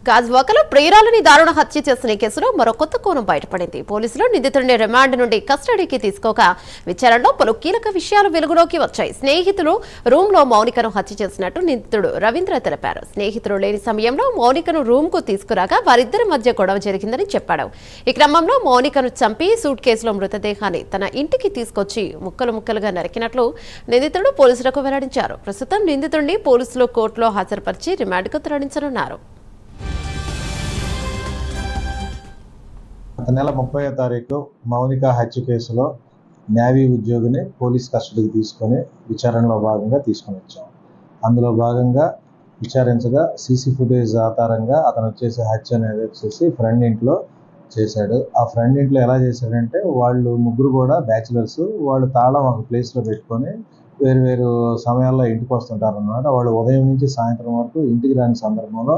గాజువాకలో ప్రియురాలిని దారుణ హత్య చేసిన కేసులో మరో కొత్త కోణం బయటపడింది. పోలీసులు నిందితుడిని రిమాండ్ నుండి కస్టడీకి తీసుకోగా విచారణలో పలు కీలక విషయాలు వెలుగులోకి వచ్చాయి. స్నేహితులు రూమ్ లో మౌనికను హత్య చేసినట్టు నిందితుడు రవీంద్ర తెలిపారు. స్నేహితులు లేని సమయంలో మౌనికను రూమ్ కు తీసుకురాగా వారిద్దరి మధ్య గొడవ జరిగిందని చెప్పాడు. ఈ క్రమంలో మౌనికను చంపి సూట్ కేసులో మృతదేహాన్ని తన ఇంటికి తీసుకొచ్చి ముక్కలు ముక్కలుగా నరికినట్లు నిందితుడు పోలీసులకు వెల్లడించారు. ప్రస్తుతం నిందితుడిని పోలీసులు కోర్టులో హాజరుపరిచి రిమాండ్కు తరలించనున్నారు. గత నెల 30వ తారీఖు మౌనిక హత్య కేసులో నేవీ ఉద్యోగిని పోలీస్ కస్టడీకి తీసుకొని విచారణలో భాగంగా తీసుకొని వచ్చాం. అందులో భాగంగా విచారించగా సీసీ ఫుటేజ్ ఆధారంగా అతను హత్య అనేది ఫ్రెండ్ ఇంట్లో చేశాడు. ఆ ఫ్రెండ్ ఇంట్లో ఎలా చేశాడంటే వాళ్ళు ముగ్గురు కూడా బ్యాచిలర్స్. వాళ్ళు తాళం ఒక ప్లేస్లో పెట్టుకొని వేరు సమయాల్లో ఇంటికి వస్తుంటారు అన్నమాట. వాళ్ళు ఉదయం నుంచి సాయంత్రం వరకు ఇంటికి రాని సందర్భంలో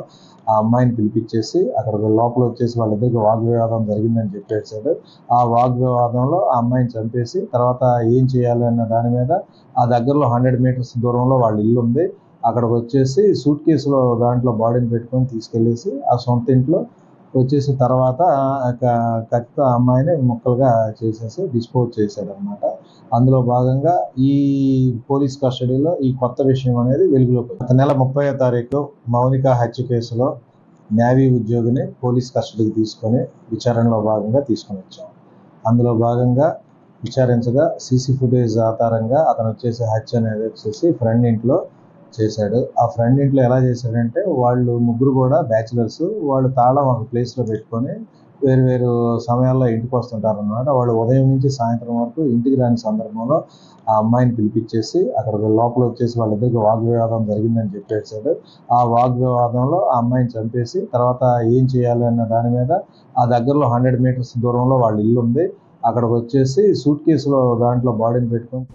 ఆ అమ్మాయిని పిలిపించేసి అక్కడ లోపల వాళ్ళిద్దరికి వాగ్వివాదం జరిగిందని చెప్పేసాడు. ఆ వాగ్వివాదంలో ఆ అమ్మాయిని చంపేసి తర్వాత ఏం చేయాలి అన్న దాని మీద ఆ దగ్గరలో 100 మీటర్స్ దూరంలో వాళ్ళ ఇల్లు ఉంది. అక్కడికి సూట్ కేసులో దాంట్లో బాడీని పెట్టుకొని తీసుకెళ్లేసి ఆ సొంత ఇంట్లో తర్వాత కత్తితో అమ్మాయిని ముక్కలుగా చేసేసి డిస్పోజ్ చేశాడు అనమాట. అందులో భాగంగా ఈ పోలీస్ కస్టడీలో ఈ కొత్త విషయం అనేది వెలుగులోకి వచ్చింది. గత నెల 30వ తారీఖు మౌనిక హత్య కేసులో నేవీ ఉద్యోగిని పోలీస్ కస్టడీకి తీసుకొని విచారణలో భాగంగా తీసుకొని వచ్చాం. అందులో భాగంగా విచారించగా సీసీ ఫుటేజ్ ఆధారంగా అతను హత్య అనేది ఫ్రెండ్ ఇంట్లో చేశాడు. ఆ ఫ్రెండ్ ఇంట్లో ఎలా చేశాడంటే వాళ్ళు ముగ్గురు కూడా బ్యాచిలర్స్. వాళ్ళు తాళం ఒక ప్లేస్లో పెట్టుకొని వేరు సమయాల్లో ఇంటికి వస్తుంటారు అన్నమాట. వాళ్ళు ఉదయం నుంచి సాయంత్రం వరకు ఇంటికి రాని సందర్భంలో ఆ అమ్మాయిని పిలిపించేసి అక్కడ లోపల వాళ్ళిద్దరికి వాగ్వివాదం జరిగిందని చెప్పేసాడు. ఆ వాగ్వివాదంలో ఆ అమ్మాయిని చంపేసి తర్వాత ఏం చేయాలి అన్న దాని మీద ఆ దగ్గరలో 100 మీటర్స్ దూరంలో వాళ్ళ ఇల్లు ఉంది. అక్కడికి సూట్ కేసులో దాంట్లో బాడీని పెట్టుకొని